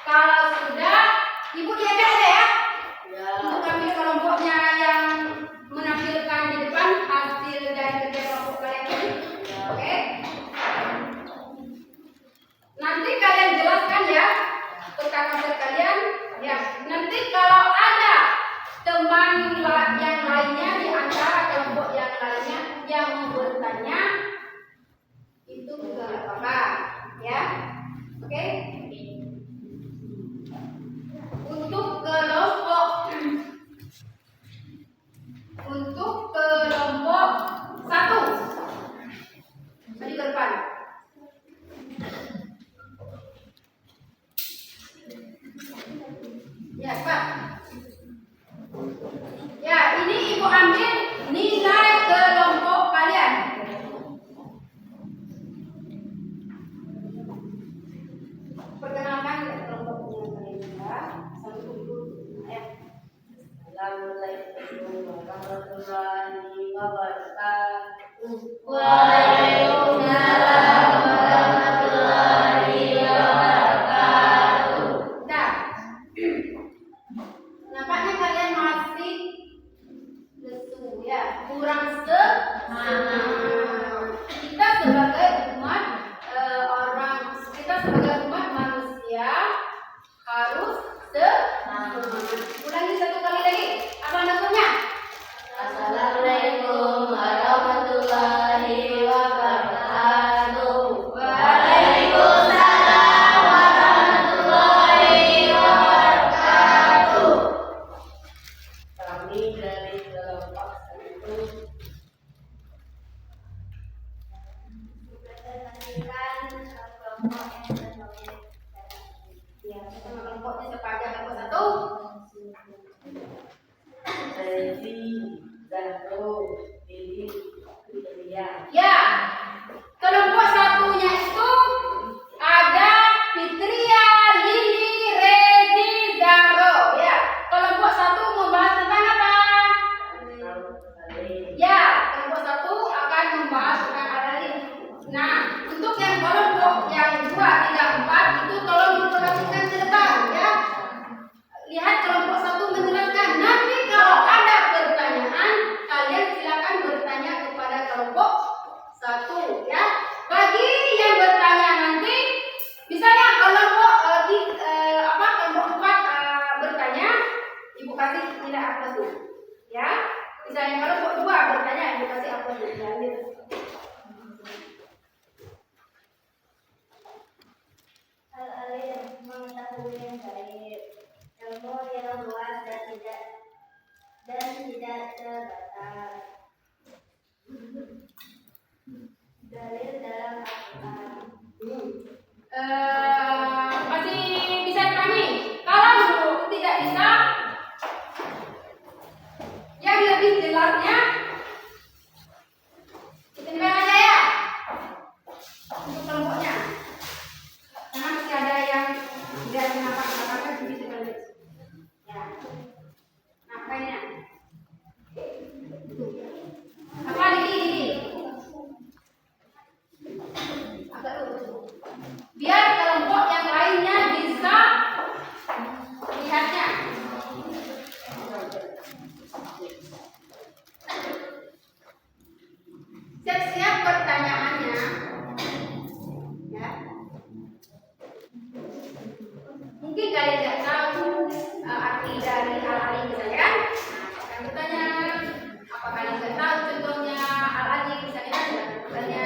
Kalau sudah, Ibu diajak aja ya. Untuk ambil kelompoknya yang menampilkan di depan hasil dari kerja kelompok kalian ini. Oke? Nanti kalian jelaskan ya ke kakak kalian. Ya, nanti kalau ada teman yang lainnya di antara kelompok yang lainnya yang mau bertanya, itu juga nggak apa-apa, ya. Oke? Untuk kelompok 1, maju ke depan. Ya, Pak. Ya, ini Ibu ambil nilai kelompok kalian. Perkenalkan kelompoknya kalian ya. Satu dulu. Ya. Assalamualaikum warahmatullahi wabarakatuh. Waalaikumsalam warahmatullahi wabarakatuh. Nah, nampaknya kalian masih lesu ya, kurang semangat. Kita sebagai umat kita sebagai umat manusia harus semangat. Ulangi 1 kali lagi. Apa namanya? Assalamualaikum warahmatullahi wabarakatuh. Waalaikumsalam warahmatullahi wabarakatuh. Kami dari kelompok 1. Ya, sama kelompoknya siapa aja? Kelompok 1. Rezi, Zahro, Lili, Fitria. Ya, kelompok 1-nya itu ada Fitria, Lili, Rezi, Zahro. Ya, kelompok 1 membahas tentang apa? Ya, kelompok 1 akan membahas tentang adalin. Nah, untuk yang kelompok yang 2, 3, 4 itu tolong diperhatikan ke depan, ya. Lihat kelompok 1 menjelaskan. Nanti kalau ada pertanyaan, kalian silakan bertanya kepada kelompok 1, ya. Bagi yang bertanya nanti, misalnya kelompok kelompok 4 bertanya, Ibu kasih nilai apa tuh, ya. Misalnya kelompok 2 bertanya, Ibu kasih apa tuh, ya. Hal-hal yang mengetahui yang baik, ilmu yang luas dan tidak terbatas. Dalil dalam Al-Quran. Masih bisa dipahami? Kalau tidak bisa, yang lebih jelasnya kita aja ya untuk kelompoknya. Jangan sekali Mungkin kalian nggak tahu arti dari al-alim misalnya kan? Nah, akan bertanya, apa kalian nggak tahu contohnya al-alim misalnya kan? Bertanya.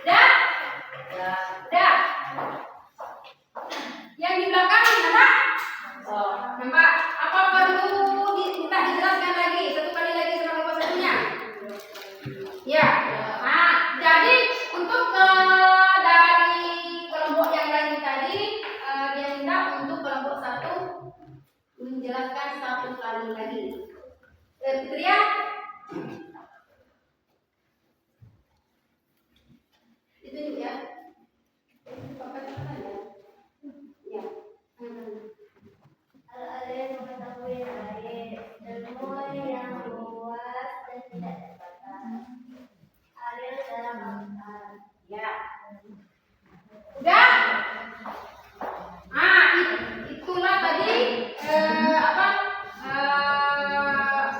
Dah? Dah? Yang di belakang nampak? Oh, nampak? Apa perlu kita dijelaskan lagi? Satu kali lagi sama kelompok satunya? Ya. Nah, jadi untuk dari kelompok yang lain tadi, dia minta untuk kelompok satu menjelaskan satu kali lagi. Fitria? Itu ya. Ya. Al-alim mengetahui baik, ilmu yang luas dan tidak terbatas. Alim dalam Al-Quran. Ya. Udah? Ah, itulah tadi apa?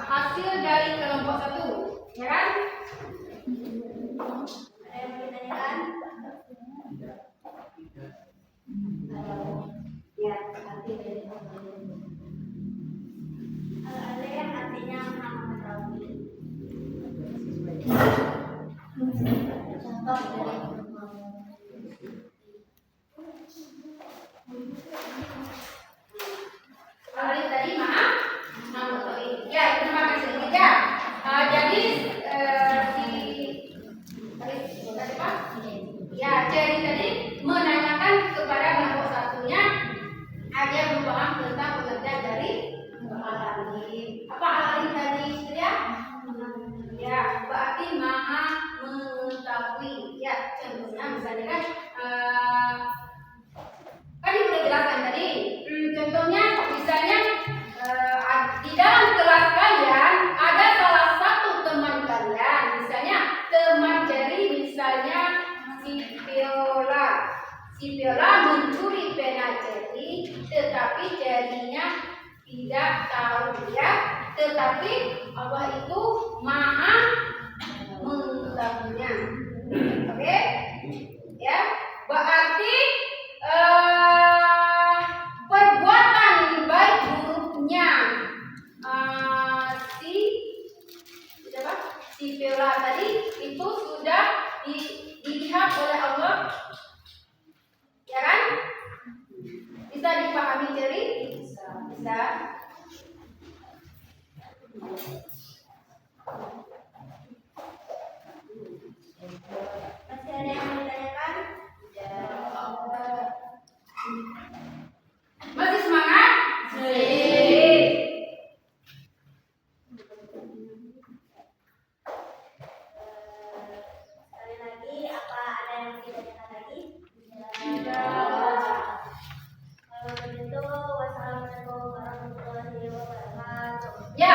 Hasil dari kelompok satu, ya kan? Ada yang mau ditanyakan? Ya, arti dari Al-alim artinya maha mengetahui. Contoh dari Alim tadi maaf, ya, terima kasih sedikit ya. Jadi tadi apa? Ya, jadi tadi menanyakan kepada kelompok satunya agar berpaham tentang pengertian dari al-alim. Apa al-alim tadi ya? Ya, berarti maha mengetahui. Ya, contohnya misalnya kan kan ibu udah jelaskan tadi. Contohnya misalnya di dalam kelas kalian ada salah satu teman kalian, misalnya teman Jerry, misalnya si Viola. Si Viola mencuri pena Jerry, tetapi Jerry-nya tidak tahu ya. Tetapi Allah itu maha mengetahuinya. Oke? Ya, berarti perbuatan baik buruknya si Viola tadi itu sudah dilihat oleh Allah, ya kan? Bisa dipahami Jerry? Bisa. masih ada yang mau ditanyakan? Masih semangat? Sekali lagi, apa ada yang mau ditanyakan lagi? Kalau begitu, wassalamualaikum warahmatullahi wabarakatuh. Ya.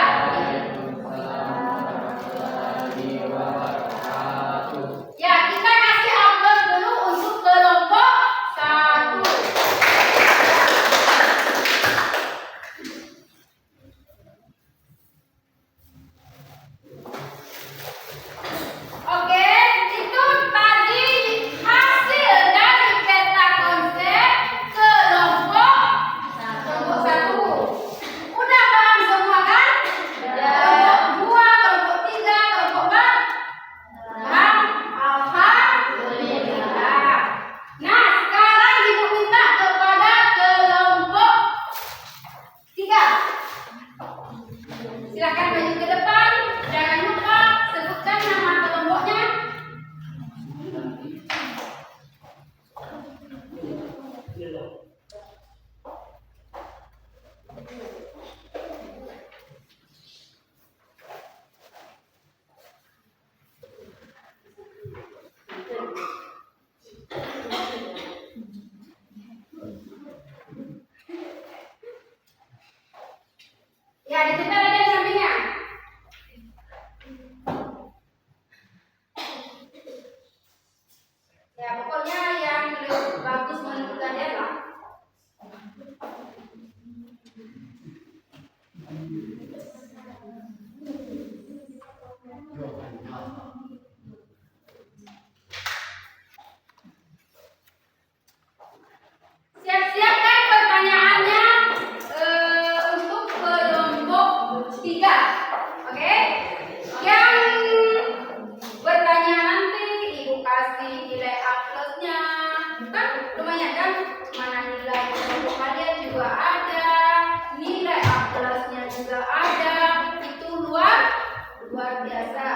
luar biasa.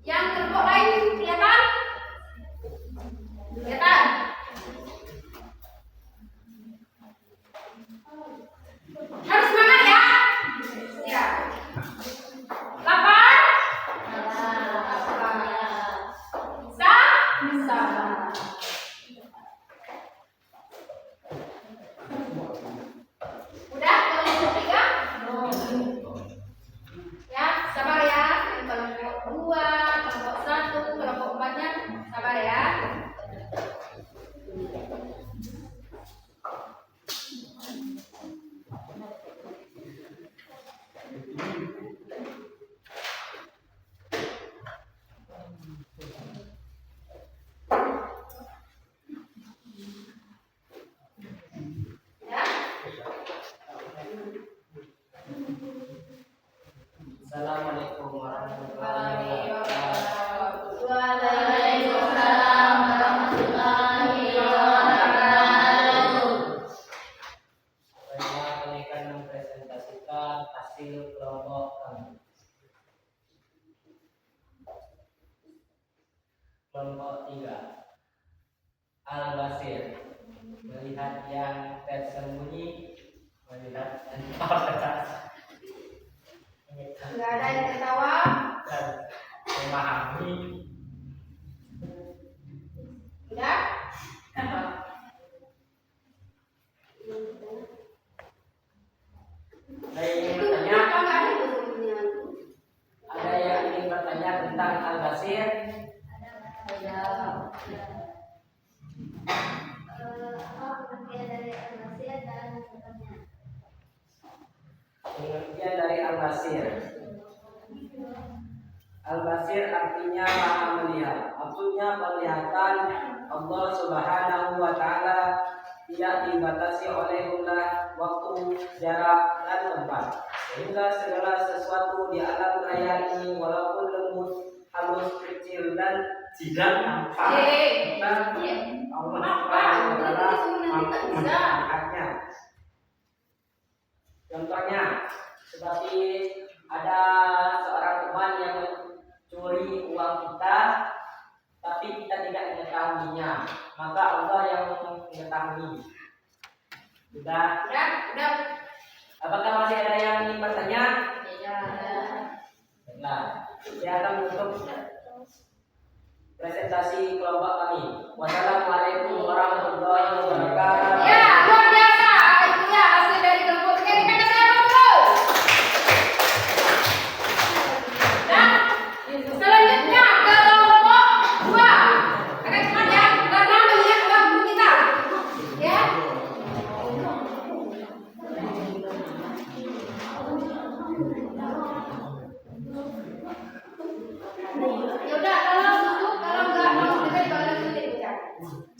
Yang kelompok lain kelihatan? Kelihatan? Harus semangat ya. Ya. Lapar? Sabar. Udah kelompok 3? Ya, sabar ya. Yang kelompok 2, kelompok 1, kelompok 4-nya sabar ya. Ya. Assalamualaikum warahmatullahi wabarakatuh. Waalaikumsalam warahmatullahi wabarakatuh. Saya akan mempresentasikan hasil kelompok kami. Kelompok 3, Al-Basir, melihat yang tersembunyi, melihat yang terdekat, Enggak ada yang tertawa. dan memahami. Udah? Saya ingin Itu bertanya, kenapa enggak ada sebelumnya? ada yang ingin bertanya tentang Al-Basir? Apa pengertian dari al-basir dan contohnya? Pengertian dari Al-Basir. Al-Basir artinya maha melihat. Maksudnya penglihatan Allah Subhanahu wa Ta'ala tidak dibatasi oleh jumlah, waktu, jarak, dan tempat. Sehingga segala sesuatu di alam raya ini walaupun lembut, halus, kecil, dan tidak nampak, tetapi Allah Subhanahu wa Ta'ala mampu melihatnya. Contohnya, seperti ada seorang teman yang mencuri uang kita, tapi kita tidak mengetahuinya, maka Allah yang mengetahui. Sudah? Udah. Apakah masih ada yang ingin bertanya? Ya. Nah, saya akan menutup presentasi kelompok kami. Wassalamualaikum warahmatullahi wabarakatuh. Ya, luar biasa. Itu ya hasil dari kelompok 3. Kita kasih apa dulu? Nah, selanjutnya kelompok 2. Agak cepat ya, karena melihat waktu kita. Ya. Ya udah, kalau duduk, kalau enggak mau kita juga langsung aja.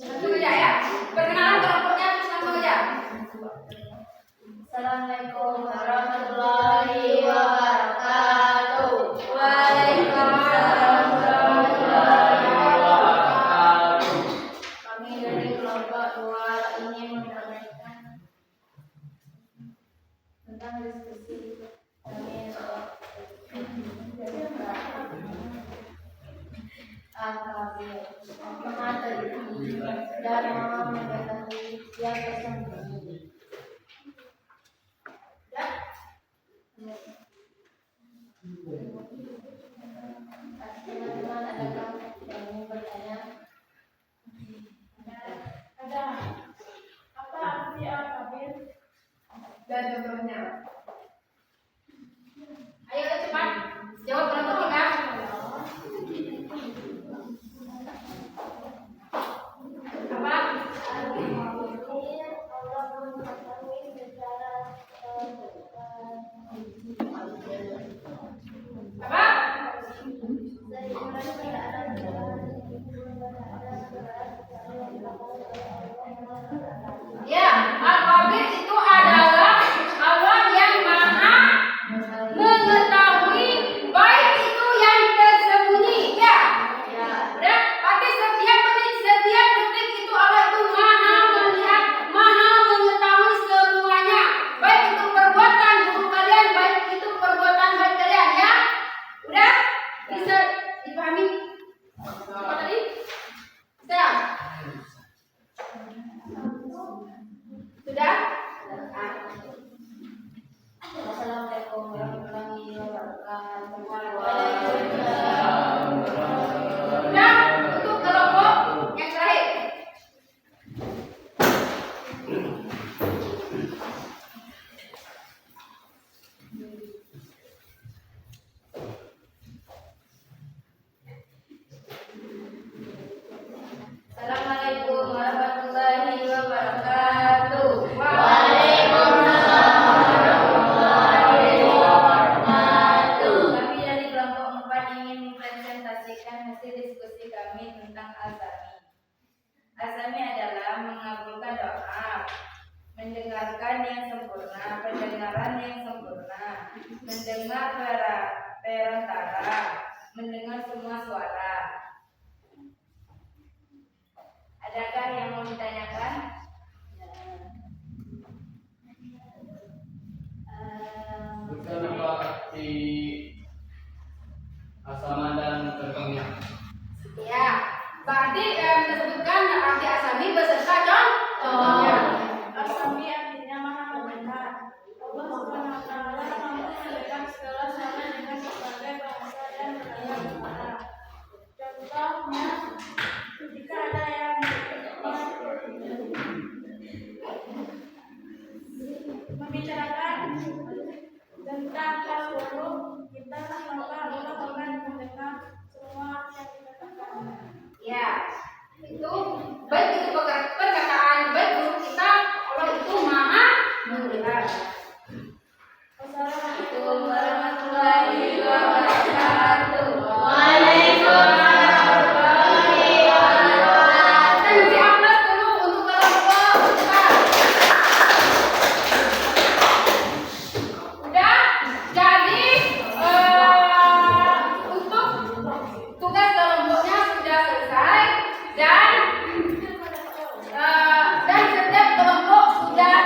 Langsung aja ya. Perkenalan kelompoknya terus langsung aja. Assalamualaikum warahmatullahi wabarakatuh. Waalaikumsalam warahmatullahi wabarakatuh. Kami dari kelompok 2 ingin menyampaikan tentang diskusi kami mengatasi dan mengetahui yang tersembunyi. Teman-teman, adakah yang ingin bertanya? Ada. Apa arti al-kabir dan contohnya? Ayo cepat jawab kelompok 3. Apa? Allah mengetahui secara Apa? Ya, al-kabir itu adalah Allah yang mendengar perantara, mendengar semua suara. Adakah yang mau ditanyakan? Bukan apa arti asama dan contohnya? Ya, berarti disebutkan arti asami beserta contohnya. Asami artinya maha mendengar. Allah Subhanahu wa taala mampu mendengar segala suara dengan berbagai bahasa dan beragam suara. Contohnya, jika ada yang membicarakan tentang hal buruk kita, maka Allah akan mendengar semua yang dikatakan. Ya, itu baik itu perkataan baik buruk kita, Allah itu maha mendengar. Wassalamualaikum warahmatullahi wabarakatuh. Kita beri aplaus dulu untuk kelompok kita. Udah, jadi untuk tugas kelompoknya sudah selesai dan setiap kelompok sudah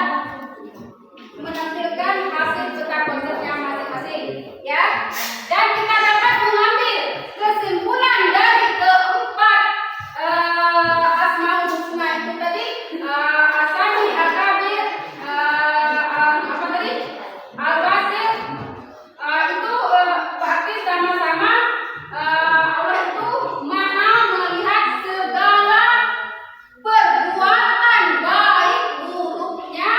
menampilkan hasil serta konsepnya masing-masing, ya. Dan kita dapat mengambil kesimpulan dari keempat asmaul husna itu tadi, asami, akabir, apa tadi, al-basir, itu berarti sama-sama Allah itu maha melihat segala perbuatan baik buruknya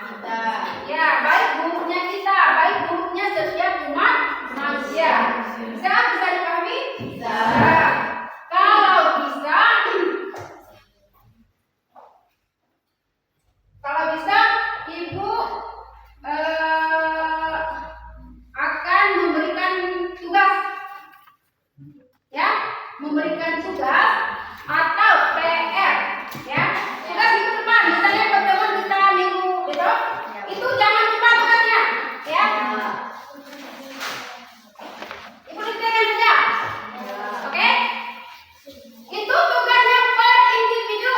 kita. Ya, baik buruknya kita, baik buruknya setiap umat manusia. Bisa dipahami? Bisa. Kalau bisa, Ibu akan memberikan tugas, ya, memberikan tugas atau PR, ya. Tugas minggu depan, misalnya pertemuan kita minggu besok, itu jangan lupa tugasnya, ya. Ibu detailkan saja, oke? Itu tugasnya per individu,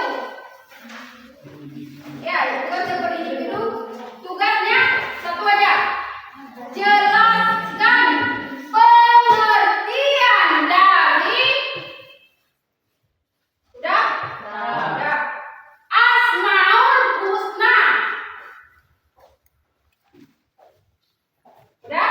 ya. Tugasnya per individu, tugasnya satu aja, jelaskan pengertian dari udah? Udah. Asmaul husna. Udah?